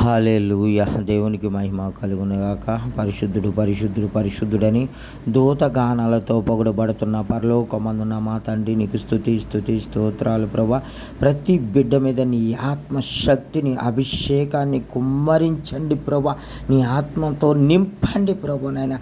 హల్లెలూయా. దేవునికి మహిమ కలుగునుగాక. పరిశుద్ధుడు పరిశుద్ధుడు పరిశుద్ధుడని దూతగానాలతో పొగడబడుతున్న పరలోకమందున్న మా తండ్రి, నీకు స్తుతి స్తుతి స్తోత్రాలు ప్రభా. ప్రతి బిడ్డ మీద నీ ఆత్మశక్తిని, అభిషేకాన్ని కుమ్మరించండి ప్రభా. నీ ఆత్మతో నింపండి ప్రభు. నాయన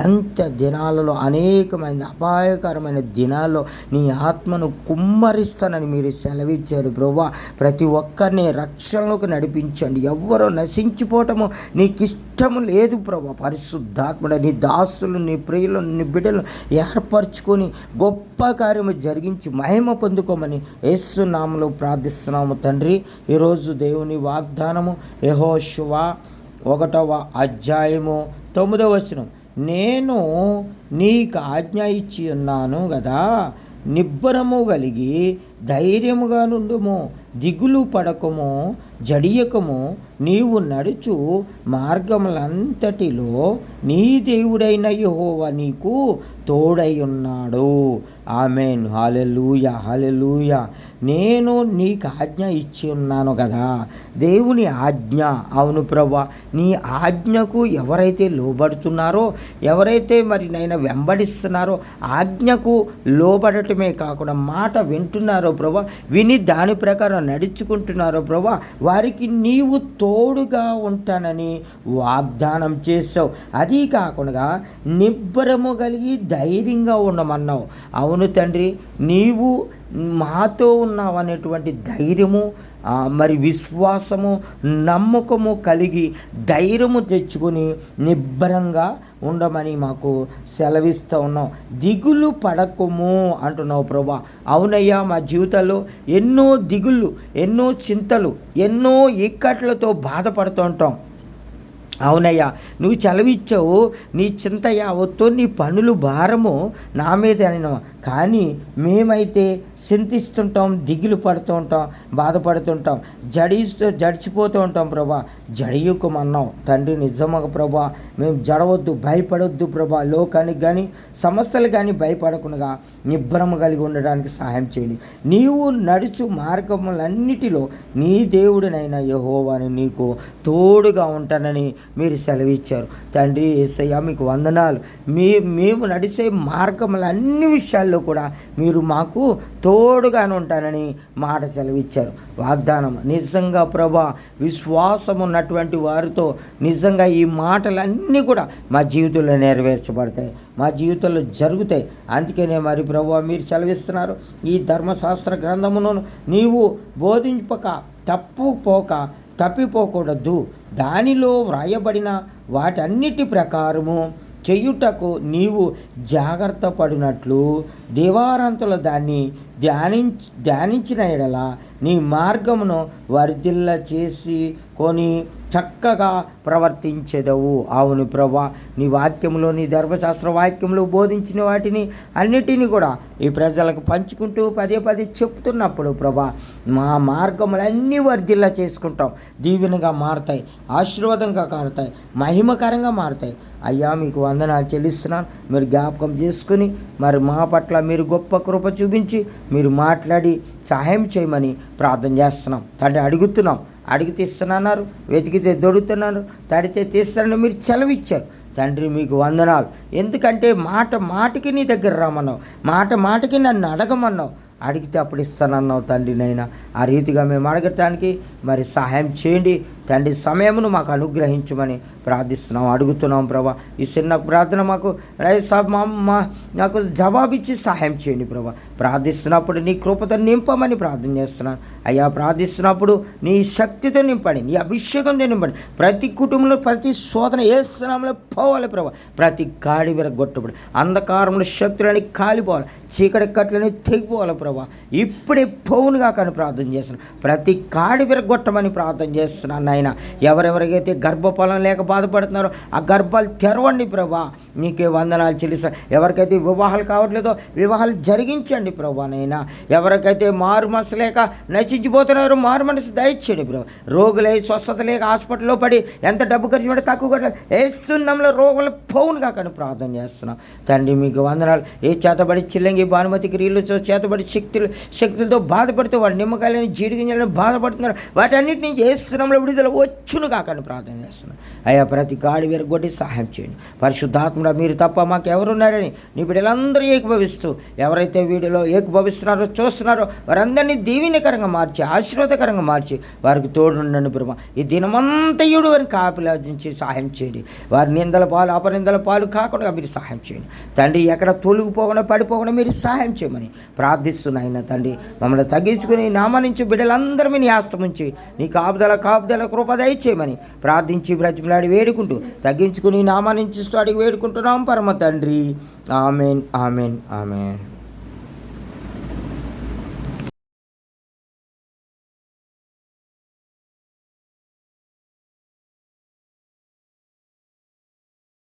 ఎంత దినాలలో, అనేకమైన అపాయకరమైన దినాల్లో నీ ఆత్మను కుమ్మరిస్తానని మీరు సెలవిచ్చారు ప్రభా. ప్రతి ఒక్కరిని రక్షణలోకి నడిపించండి. ఎవరు నశించిపోవటము నీకు ఇష్టము లేదు ప్రభా. పరిశుద్ధాత్ముడ నీ దాసులు, నీ ప్రియులు, నీ బిడ్డలు ఏర్పరచుకొని గొప్ప కార్యము జరిగించి మహిమ పొందుకోమని యేసు నామములో ప్రార్థిస్తున్నాము తండ్రి. ఈరోజు దేవుని వాగ్దానము యెహోషువ 1:9 నేను నీకు ఆజ్ఞ ఇచ్చి ఉన్నాను కదా, నిబ్బరము కలిగి ధైర్యముగా నుండుము, దిగులు పడకము, జడియకము. నీవు నడుచు మార్గములంతటిలో నీ దేవుడైన యెహోవా నీకు తోడై ఉన్నాడు. ఆమేన్. హల్లెలూయా హల్లెలూయా. నేను నీకు ఆజ్ఞ ఇచ్చి ఉన్నాను కదా. దేవుని ఆజ్ఞ. అవును ప్రభా. నీ ఆజ్ఞకు ఎవరైతే లోబడుతున్నారో, ఎవరైతే మరి నైనా వెంబడిస్తున్నారో, ఆజ్ఞకు లోబడటమే కాకుండా మాట వింటున్నారో ప్రభా, విని దాని ప్రకారం నడుచుకుంటున్నారో ప్రభా, వారికి నీవు తోడుగా ఉంటానని వాగ్దానం చేసావు. అది కాకుండా నిబ్బరము కలిగి ధైర్యంగా ఉండమన్నావు. అవును తండ్రి, నీవు మాతో ఉన్నావు అనేటువంటి ధైర్యము, మరి విశ్వాసము, నమ్మకము కలిగి ధైర్యము తెచ్చుకొని నిబ్బరంగా ఉండమని మాకు సెలవిస్తూ ఉన్నావు. దిగులు పడకము అంటున్నావు ప్రభా. అవునయ్యా, మా జీవితాల్లో ఎన్నో దిగుళ్ళు, ఎన్నో చింతలు, ఎన్నో ఇక్కట్లతో బాధపడుతూ ఉంటాం. అవునయ్యా, నువ్వు చలవిచ్చావు. నీ చింత యావత్తు, నీ పనులు భారము నా మీద అనినవా. కానీ మేమైతే చింతిస్తుంటాం, దిగులు పడుతూ ఉంటాం, బాధపడుతుంటాం, జడిచిపోతూ ఉంటాం ప్రభా. జడియుకమన్నావు తండ్రి. నిజమగ ప్రభా, మేము జడవద్దు, భయపడొద్దు ప్రభా. లోకానికి కానీ సమస్యలు కానీ భయపడకుండా నిబ్బరము కలిగి ఉండడానికి సహాయం చేయండి. నీవు నడుచు మార్గములన్నిటిలో నీ దేవుడినైనా యెహోవాని నీకు తోడుగా ఉంటానని మీరు సెలవిచ్చారు తండ్రి. యేసయ్యా, మీకు వందనాలు. మేము నడిచే మార్గముల అన్ని విషయాల్లో కూడా మీరు మాకు తోడుగానే ఉంటానని మాట సెలవిచ్చారు. వాగ్దానం నిజంగా ప్రభా, విశ్వాసం ఉన్నటువంటి వారితో నిజంగా ఈ మాటలన్నీ కూడా మా జీవితంలో నెరవేర్చబడతాయి, మా జీవితంలో జరుగుతాయి. అందుకనే మరి ప్రభా, మీరు సెలవిస్తున్నారు, ఈ ధర్మశాస్త్ర గ్రంథమును నీవు బోధింపక తప్పిపోకూడదు, దానిలో వ్రాయబడిన వాటన్నిటి ప్రకారము చెయ్యుటకు నీవు జాగ్రత్త పడినట్లు దివారాంతుల దాన్ని ధ్యానించిన ఎడల నీ మార్గమును వర్ధిల్ల చేసి కొని చక్కగా ప్రవర్తించెదవు. అవును ప్రభా, నీ వాక్యంలో, నీ ధర్మశాస్త్ర వాక్యంలో బోధించిన వాటిని అన్నిటినీ కూడా ఈ ప్రజలకు పంచుకుంటూ పదే చెప్తున్నప్పుడు ప్రభా, మా మార్గములన్నీ వర్ధిల్ల చేసుకుంటాం. దీవెనగా మారతాయి, ఆశీర్వాదంగా కారుతాయి, మహిమకరంగా మారతాయి. అయ్యా, మీకు వందనాలు చెల్లిస్తున్నాను. మీరు జ్ఞాపకం చేసుకుని మరి మా పట్ల మీరు గొప్ప కృప చూపించి మీరు మాట్లాడి సహాయం చేయమని ప్రార్థన చేస్తున్నాం తండ్రి. అడిగితే ఇస్తున్నాన్నారు, వెతికితే దొరుకుతున్నారు, తడితే తీస్తానని మీరు సెలవిచ్చారు తండ్రి. మీకు వందనాలు. ఎందుకంటే మాటకి నీ దగ్గర రమ్మన్నావు, మాటకి నన్ను అడగమన్నావు, అడిగితే అప్పుడు ఇస్తానన్నావు తండ్రి. నైనా ఆ రీతిగా మేము అడగటానికి మరి సహాయం చేయండి తండ్రి. సమయమును మాకు అనుగ్రహించమని ప్రార్థిస్తున్నాం, అడుగుతున్నాం ప్రభా. ఈ చిన్న ప్రార్థన నాకు జవాబిచ్చి సహాయం చేయండి ప్రభా. ప్రార్థిస్తున్నప్పుడు నీ కృపతో నింపమని ప్రార్థన చేస్తున్నాను అయ్యా. ప్రార్థిస్తున్నప్పుడు నీ శక్తితో నింపండి, నీ అభిషేకంతో నింపండి. ప్రతి కుటుంబంలో ప్రతి శోధన యేసునామములో పోవాలి ప్రభా. ప్రతి కాడి విరగొట్టబడి అంధకారంలో శక్తులని కాలిపోవాలి, చీకటి కట్లని తెగిపోవాలి ప్రభా. ఇప్పుడే పోవునుగా కానీ ప్రార్థన చేస్తున్నాను. ప్రతి కాడి విరగొట్టమని ప్రార్థన చేస్తున్నాను నాయన. ఎవరెవరికైతే గర్భఫలం లేక బాధపడుతున్నారో ఆ గర్భాలు తెరవండి ప్రభా. నీకే వందనాలు చెల్లిస్తాను. ఎవరికైతే వివాహాలు కావట్లేదో వివాహాలు జరిగించండి ప్రభా. నైనా ఎవరికైతే మారు మనసు లేక నశించిపోతున్నారో మారు మనసు దయచేయండి ప్రభా. రోగులై స్వస్థత లేక హాస్పిటల్లో పడి ఎంత డబ్బు ఖర్చు పెట్టి తక్కువ కట్టాలి, ఏసునామములో రోగులు పోవునుగా కానీ ప్రార్థన చేస్తున్నాం తండ్రి. మీకు వందనాలు. ఏ చేతబడి చిల్లంగి భానుమతికి రీళ్ళు చేతబడి శక్తులతో బాధపడుతూ వాడు నిమ్మకాయలని జీడి గింజలను బాధపడుతున్నారు, వాటన్నిటి నుంచి ఏసునామములో విడుదల విడుదల వచ్చును కాకని ప్రార్థన చేస్తున్నాను. అయ్యా ప్రతి గాడి విరగొట్టి సహాయం చేయండి. పరిశుద్ధాత్ముడా మీరు తప్ప మాకు ఎవరున్నారని నీ బిడ్డలందరూ ఏకీభవిస్తూ ఎవరైతే వీడియోలో ఏకీభవిస్తున్నారో చూస్తున్నారో వారందరినీ దీవెనకరంగా మార్చి ఆశీర్వాదకరంగా మార్చి వారికి తోడుండండి బ్రహ్మ. ఈ దినమంతయుడు అని కాపిలాదించి సహాయం చేయండి. వారి నిందల పాలు అపనిందల పాలు కాకుండా మీరు సహాయం చేయండి తండ్రి. ఎక్కడ తొలగిపోకుండా పడిపోకుండా మీరు సహాయం చేయమని ప్రార్థిస్తున్నాయిన తండ్రి. మమ్మల్ని తగ్గించుకుని నామనించి బిడ్డలందరూ మీ హస్తముంచి నీ కాపుదల కృప దయచేయమని ప్రార్థించి బ్రతిమలాడి వేడుకుంటూ తగ్గించుకుని నామనించిస్తూ అడిగి వేడుకుంటున్నాం పరమ తండ్రి. Amen amen amen.